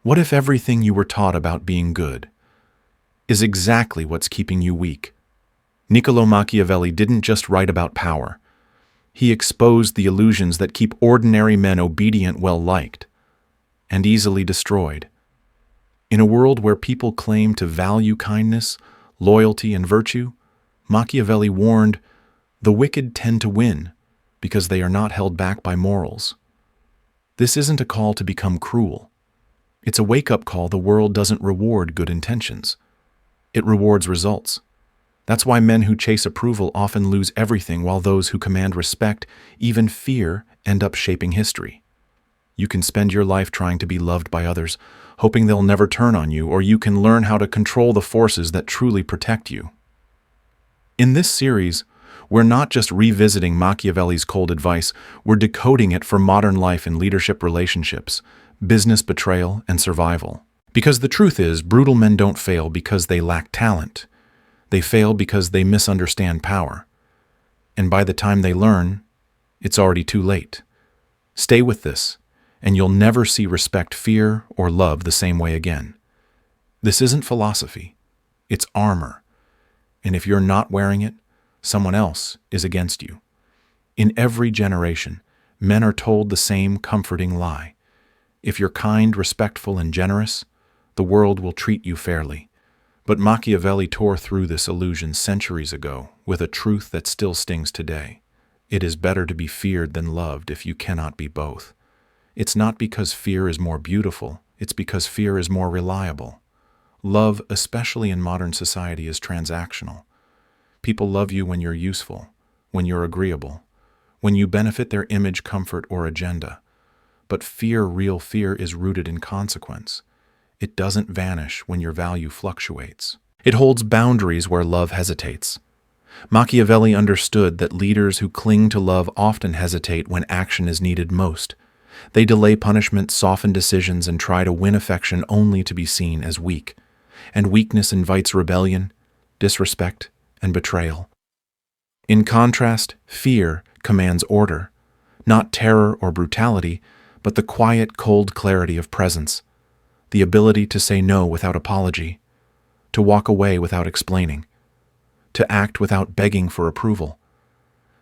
What if everything you were taught about being good is exactly what's keeping you weak? Niccolò Machiavelli didn't just write about power. He exposed the illusions that keep ordinary men obedient, well-liked, and easily destroyed. In a world where people claim to value kindness, loyalty, and virtue, Machiavelli warned, the wicked tend to win because they are not held back by morals. This isn't a call to become cruel. It's a wake-up call. The world doesn't reward good intentions. It rewards results. That's why men who chase approval often lose everything, while those who command respect, even fear, end up shaping history. You can spend your life trying to be loved by others, hoping they'll never turn on you, or you can learn how to control the forces that truly protect you. In this series, we're not just revisiting Machiavelli's cold advice, we're decoding it for modern life in leadership relationships, business betrayal, and survival. Because the truth is, brutal men don't fail because they lack talent. They fail because they misunderstand power. And by the time they learn, it's already too late. Stay with this, and you'll never see respect, fear, or love the same way again. This isn't philosophy. It's armor. And if you're not wearing it, someone else is against you. In every generation, men are told the same comforting lie. If you're kind, respectful, and generous, the world will treat you fairly. But Machiavelli tore through this illusion centuries ago with a truth that still stings today. It is better to be feared than loved if you cannot be both. It's not because fear is more beautiful, it's because fear is more reliable. Love, especially in modern society, is transactional. People love you when you're useful, when you're agreeable, when you benefit their image, comfort, or agenda. But fear, real fear, is rooted in consequence. It doesn't vanish when your value fluctuates. It holds boundaries where love hesitates. Machiavelli understood that leaders who cling to love often hesitate when action is needed most. They delay punishment, soften decisions, and try to win affection only to be seen as weak. And weakness invites rebellion, disrespect, and betrayal. In contrast, fear commands order, not terror or brutality, but the quiet, cold clarity of presence, the ability to say no without apology, to walk away without explaining, to act without begging for approval.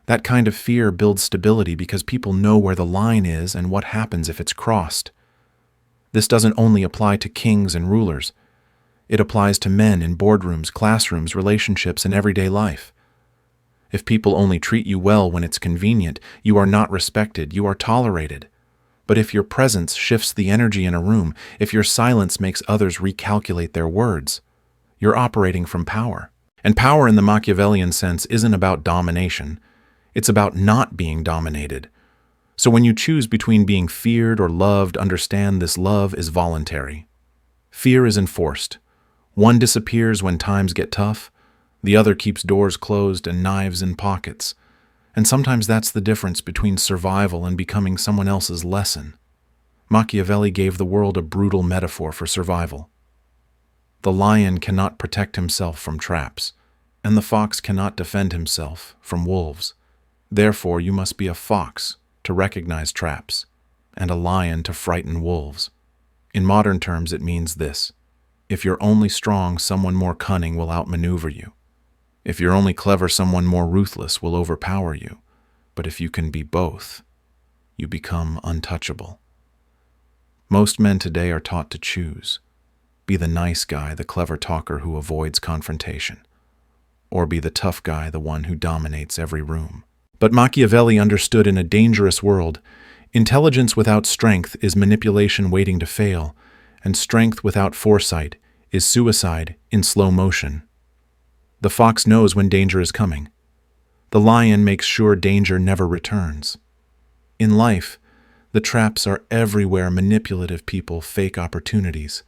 That kind of fear builds stability because people know where the line is and what happens if it's crossed. This doesn't only apply to kings and rulers. It applies to men in boardrooms, classrooms, relationships, and everyday life. If people only treat you well when it's convenient, you are not respected, you are tolerated. But if your presence shifts the energy in a room, if your silence makes others recalculate their words, you're operating from power. And power in the Machiavellian sense isn't about domination. It's about not being dominated. So when you choose between being feared or loved, understand this: love is voluntary. Fear is enforced. One disappears when times get tough. The other keeps doors closed and knives in pockets. And sometimes that's the difference between survival and becoming someone else's lesson. Machiavelli gave the world a brutal metaphor for survival. The lion cannot protect himself from traps, and the fox cannot defend himself from wolves. Therefore, you must be a fox to recognize traps, and a lion to frighten wolves. In modern terms, it means this: if you're only strong, someone more cunning will outmaneuver you. If you're only clever, someone more ruthless will overpower you. But if you can be both, you become untouchable. Most men today are taught to choose. Be the nice guy, the clever talker who avoids confrontation. Or be the tough guy, the one who dominates every room. But Machiavelli understood in a dangerous world, intelligence without strength is manipulation waiting to fail, and strength without foresight is suicide in slow motion. The fox knows when danger is coming. The lion makes sure danger never returns. In life, the traps are everywhere: manipulative people, fake opportunities,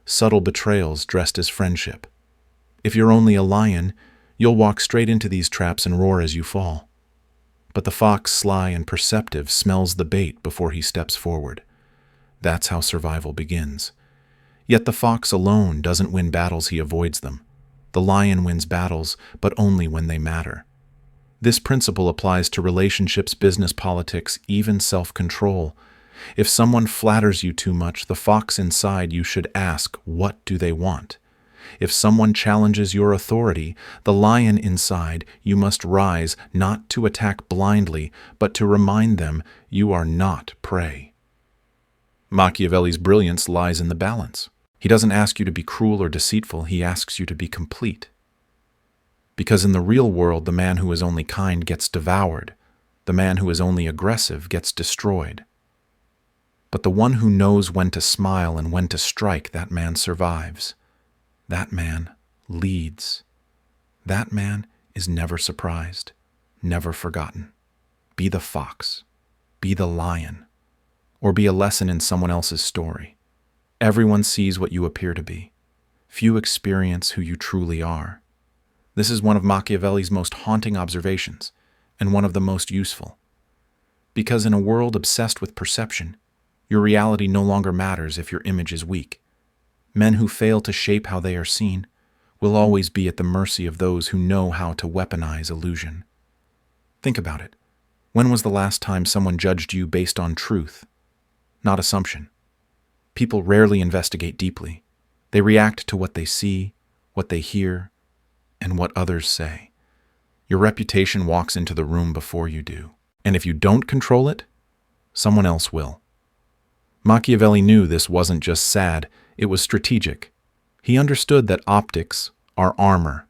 subtle betrayals dressed as friendship. If you're only a lion, you'll walk straight into these traps and roar as you fall. But the fox, sly and perceptive, smells the bait before he steps forward. That's how survival begins. Yet the fox alone doesn't win battles, he avoids them. The lion wins battles, but only when they matter. This principle applies to relationships, business, politics, even self-control. If someone flatters you too much, the fox inside you should ask, what do they want? If someone challenges your authority, the lion inside you must rise, not to attack blindly, but to remind them you are not prey. Machiavelli's brilliance lies in the balance. He doesn't ask you to be cruel or deceitful, he asks you to be complete. Because in the real world, the man who is only kind gets devoured. The man who is only aggressive gets destroyed. But the one who knows when to smile and when to strike, that man survives. That man leads. That man is never surprised, never forgotten. Be the fox, be the lion, or be a lesson in someone else's story. Everyone sees what you appear to be. Few experience who you truly are. This is one of Machiavelli's most haunting observations, and one of the most useful. Because in a world obsessed with perception, your reality no longer matters if your image is weak. Men who fail to shape how they are seen will always be at the mercy of those who know how to weaponize illusion. Think about it. When was the last time someone judged you based on truth, not assumption? People rarely investigate deeply. They react to what they see, what they hear, and what others say. Your reputation walks into the room before you do. And if you don't control it, someone else will. Machiavelli knew this wasn't just sad, it was strategic. He understood that optics are armor.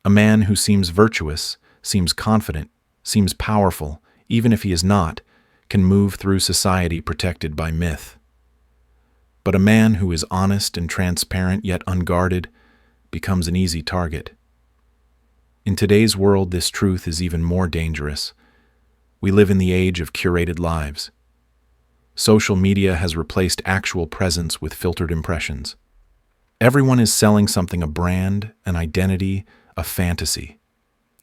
A man who seems virtuous, seems confident, seems powerful, even if he is not, can move through society protected by myth. But a man who is honest and transparent yet unguarded becomes an easy target. In today's world, this truth is even more dangerous. We live in the age of curated lives. Social media has replaced actual presence with filtered impressions. Everyone is selling something, a brand, an identity, a fantasy.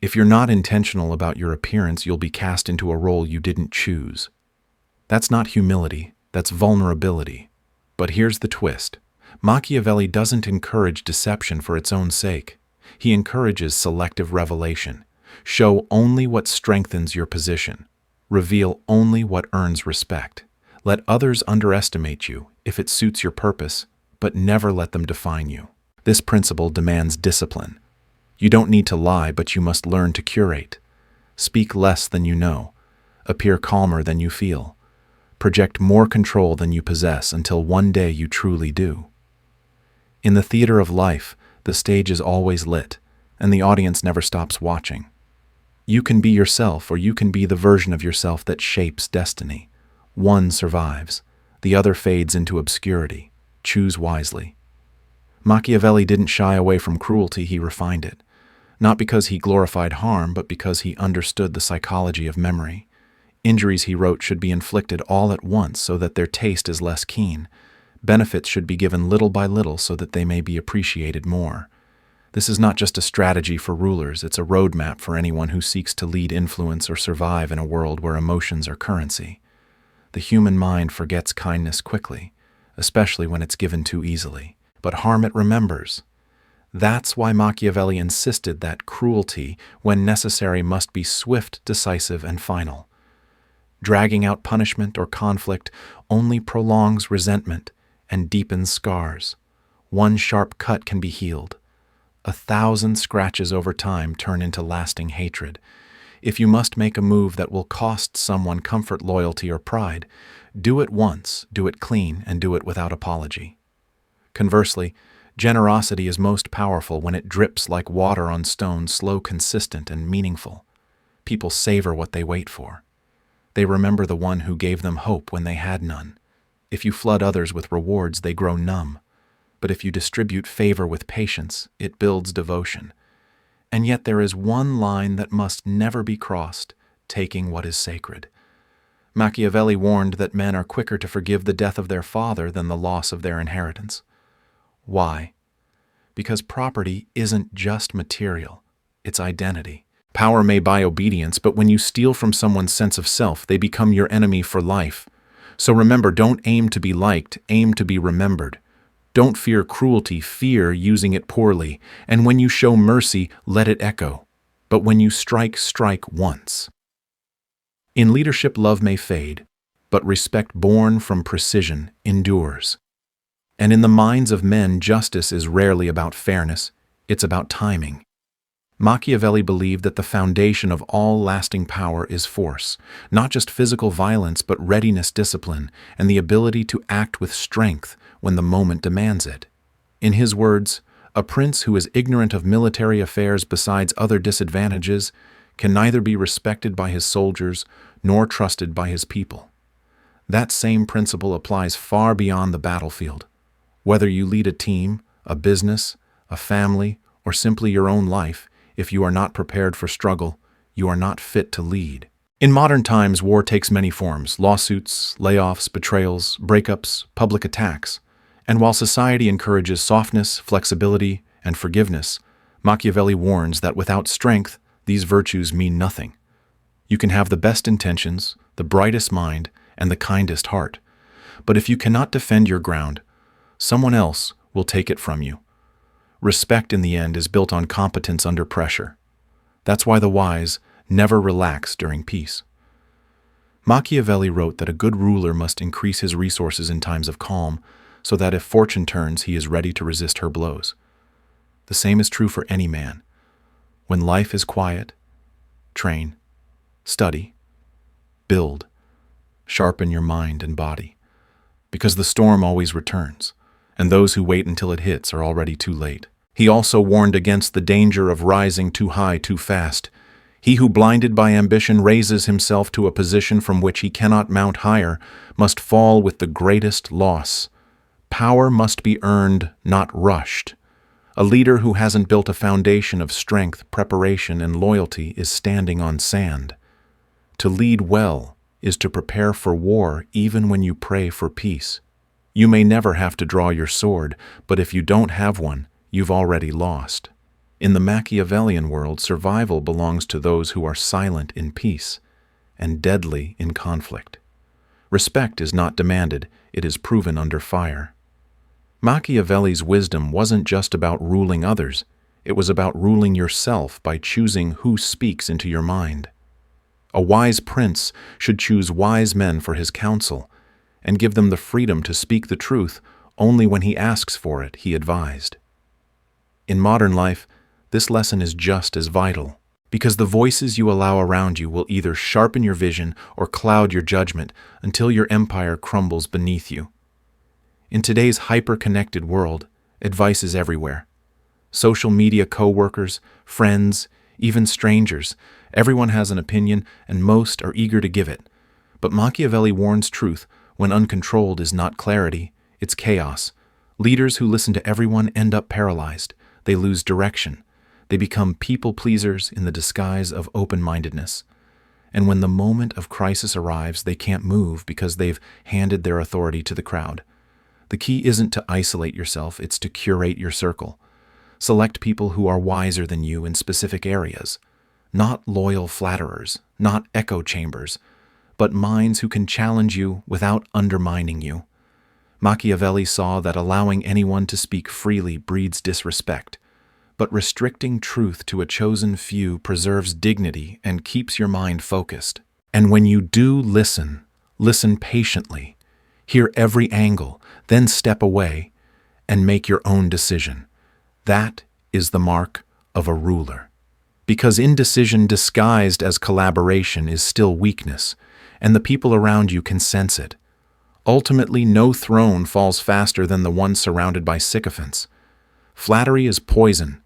If you're not intentional about your appearance, you'll be cast into a role you didn't choose. That's not humility, that's vulnerability. But here's the twist. Machiavelli doesn't encourage deception for its own sake. He encourages selective revelation. Show only what strengthens your position. Reveal only what earns respect. Let others underestimate you if it suits your purpose, but never let them define you. This principle demands discipline. You don't need to lie, but you must learn to curate. Speak less than you know. Appear calmer than you feel. Project more control than you possess until one day you truly do. In the theater of life, the stage is always lit, and the audience never stops watching. You can be yourself, or you can be the version of yourself that shapes destiny. One survives, the other fades into obscurity. Choose wisely. Machiavelli didn't shy away from cruelty, he refined it. Not because he glorified harm, but because he understood the psychology of memory. Injuries, he wrote, should be inflicted all at once so that their taste is less keen. Benefits should be given little by little so that they may be appreciated more. This is not just a strategy for rulers, it's a roadmap for anyone who seeks to lead, influence, or survive in a world where emotions are currency. The human mind forgets kindness quickly, especially when it's given too easily. But harm it remembers. That's why Machiavelli insisted that cruelty, when necessary, must be swift, decisive, and final. Dragging out punishment or conflict only prolongs resentment and deepens scars. One sharp cut can be healed. 1,000 scratches over time turn into lasting hatred. If you must make a move that will cost someone comfort, loyalty, or pride, do it once, do it clean, and do it without apology. Conversely, generosity is most powerful when it drips like water on stone, slow, consistent, and meaningful. People savor what they wait for. They remember the one who gave them hope when they had none. If you flood others with rewards, they grow numb. But if you distribute favor with patience, it builds devotion. And yet there is one line that must never be crossed, taking what is sacred. Machiavelli warned that men are quicker to forgive the death of their father than the loss of their inheritance. Why? Because property isn't just material, it's identity. Power may buy obedience, but when you steal from someone's sense of self, they become your enemy for life. So remember, don't aim to be liked, aim to be remembered. Don't fear cruelty, fear using it poorly. And when you show mercy, let it echo. But when you strike, strike once. In leadership, love may fade, but respect born from precision endures. And in the minds of men, justice is rarely about fairness, it's about timing. Machiavelli believed that the foundation of all lasting power is force, not just physical violence but readiness, discipline, and the ability to act with strength when the moment demands it. In his words, a prince who is ignorant of military affairs besides other disadvantages can neither be respected by his soldiers nor trusted by his people. That same principle applies far beyond the battlefield. Whether you lead a team, a business, a family, or simply your own life, if you are not prepared for struggle, you are not fit to lead. In modern times, war takes many forms: lawsuits, layoffs, betrayals, breakups, public attacks. And while society encourages softness, flexibility, and forgiveness, Machiavelli warns that without strength, these virtues mean nothing. You can have the best intentions, the brightest mind, and the kindest heart, but if you cannot defend your ground, someone else will take it from you. Respect in the end is built on competence under pressure. That's why the wise never relax during peace. Machiavelli wrote that a good ruler must increase his resources in times of calm, so that if fortune turns, he is ready to resist her blows. The same is true for any man. When life is quiet, train, study, build, sharpen your mind and body, because the storm always returns, and those who wait until it hits are already too late. He also warned against the danger of rising too high too fast. He who, blinded by ambition, raises himself to a position from which he cannot mount higher must fall with the greatest loss. Power must be earned, not rushed. A leader who hasn't built a foundation of strength, preparation, and loyalty is standing on sand. To lead well is to prepare for war even when you pray for peace. You may never have to draw your sword, but if you don't have one, you've already lost. In the Machiavellian world, survival belongs to those who are silent in peace and deadly in conflict. Respect is not demanded, it is proven under fire. Machiavelli's wisdom wasn't just about ruling others, it was about ruling yourself by choosing who speaks into your mind. A wise prince should choose wise men for his counsel and give them the freedom to speak the truth only when he asks for it, he advised. In modern life, this lesson is just as vital, because the voices you allow around you will either sharpen your vision or cloud your judgment until your empire crumbles beneath you. In today's hyper-connected world, advice is everywhere. Social media coworkers, friends, even strangers, everyone has an opinion and most are eager to give it. But Machiavelli warns truth when uncontrolled is not clarity, it's chaos. Leaders who listen to everyone end up paralyzed. They lose direction. They become people-pleasers in the disguise of open-mindedness. And when the moment of crisis arrives, they can't move because they've handed their authority to the crowd. The key isn't to isolate yourself, it's to curate your circle. Select people who are wiser than you in specific areas. Not loyal flatterers, not echo chambers, but minds who can challenge you without undermining you. Machiavelli saw that allowing anyone to speak freely breeds disrespect, but restricting truth to a chosen few preserves dignity and keeps your mind focused. And when you do listen, listen patiently, hear every angle, then step away and make your own decision. That is the mark of a ruler. Because indecision disguised as collaboration is still weakness, and the people around you can sense it. Ultimately, no throne falls faster than the one surrounded by sycophants. Flattery is poison.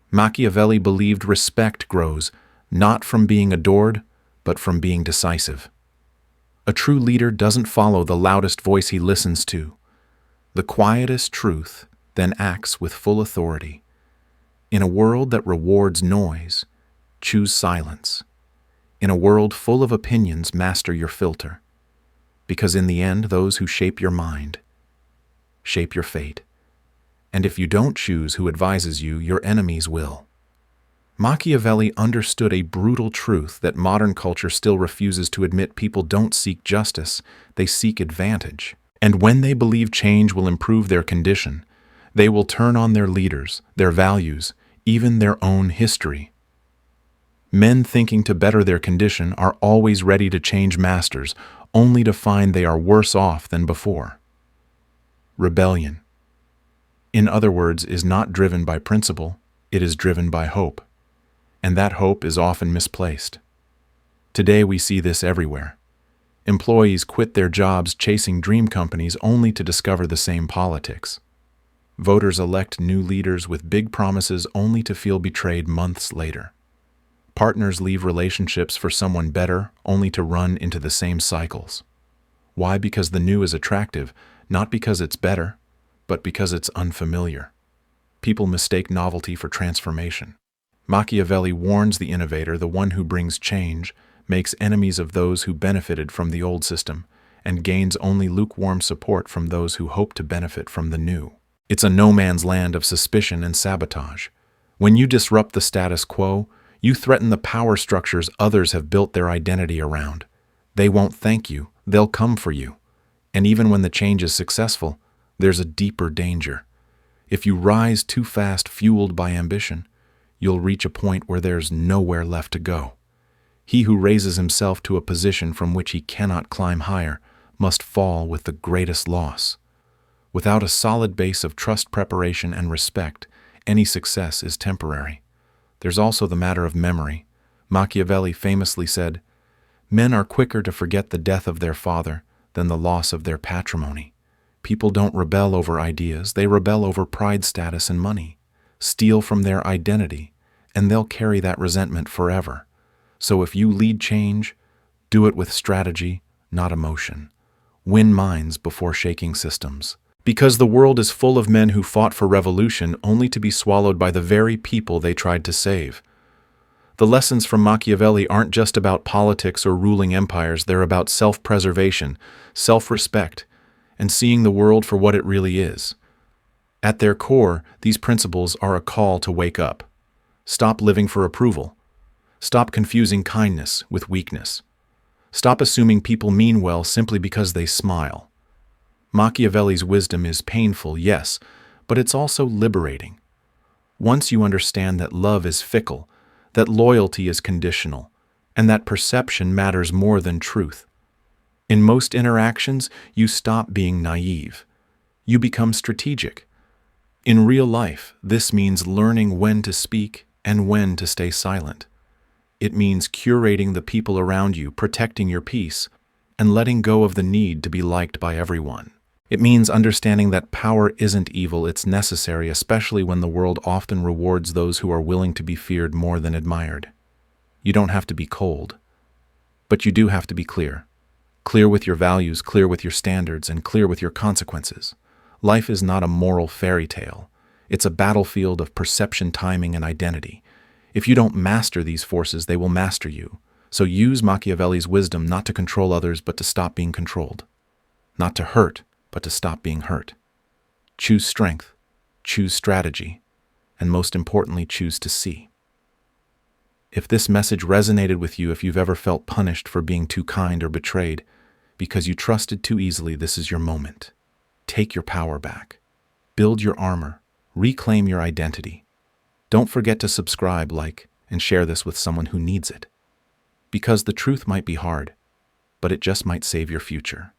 Machiavelli believed respect grows, not from being adored, but from being decisive. A true leader doesn't follow the loudest voice he listens to. The quietest truth then acts with full authority. In a world that rewards noise, choose silence. In a world full of opinions, master your filter. Because in the end, those who shape your mind shape your fate. And if you don't choose who advises you, your enemies will. Machiavelli understood a brutal truth that modern culture still refuses to admit. People don't seek justice, they seek advantage. And when they believe change will improve their condition, they will turn on their leaders, their values, even their own history. Men thinking to better their condition are always ready to change masters, only to find they are worse off than before. Rebellion, in other words, is not driven by principle, it is driven by hope. And that hope is often misplaced. Today we see this everywhere. Employees quit their jobs chasing dream companies only to discover the same politics. Voters elect new leaders with big promises only to feel betrayed months later. Partners leave relationships for someone better only to run into the same cycles. Why? Because the new is attractive, not because it's better, but because it's unfamiliar. People mistake novelty for transformation. Machiavelli warns the innovator, the one who brings change, makes enemies of those who benefited from the old system, and gains only lukewarm support from those who hope to benefit from the new. It's a no-man's land of suspicion and sabotage. When you disrupt the status quo, you threaten the power structures others have built their identity around. They won't thank you, they'll come for you. And even when the change is successful, there's a deeper danger. If you rise too fast, fueled by ambition, you'll reach a point where there's nowhere left to go. He who raises himself to a position from which he cannot climb higher must fall with the greatest loss. Without a solid base of trust, preparation, and respect, any success is temporary. There's also the matter of memory. Machiavelli famously said, "Men are quicker to forget the death of their father than the loss of their patrimony." People don't rebel over ideas, they rebel over pride, status, and money. Steal from their identity, and they'll carry that resentment forever. So if you lead change, do it with strategy, not emotion. Win minds before shaking systems. Because the world is full of men who fought for revolution only to be swallowed by the very people they tried to save. The lessons from Machiavelli aren't just about politics or ruling empires, they're about self-preservation, self-respect, and seeing the world for what it really is. At their core, these principles are a call to wake up. Stop living for approval. Stop confusing kindness with weakness. Stop assuming people mean well simply because they smile. Machiavelli's wisdom is painful, yes, but it's also liberating. Once you understand that love is fickle, that loyalty is conditional, and that perception matters more than truth, in most interactions, you stop being naive. You become strategic. In real life, this means learning when to speak and when to stay silent. It means curating the people around you, protecting your peace, and letting go of the need to be liked by everyone. It means understanding that power isn't evil, it's necessary, especially when the world often rewards those who are willing to be feared more than admired. You don't have to be cold, but you do have to be clear. Clear with your values, clear with your standards, and clear with your consequences. Life is not a moral fairy tale. It's a battlefield of perception, timing, and identity. If you don't master these forces, they will master you. So use Machiavelli's wisdom not to control others, but to stop being controlled. Not to hurt, but to stop being hurt. Choose strength, choose strategy, and most importantly, choose to see. If this message resonated with you, if you've ever felt punished for being too kind or betrayed because you trusted too easily, this is your moment. Take your power back. Build your armor. Reclaim your identity. Don't forget to subscribe, like, and share this with someone who needs it. Because the truth might be hard, but it just might save your future.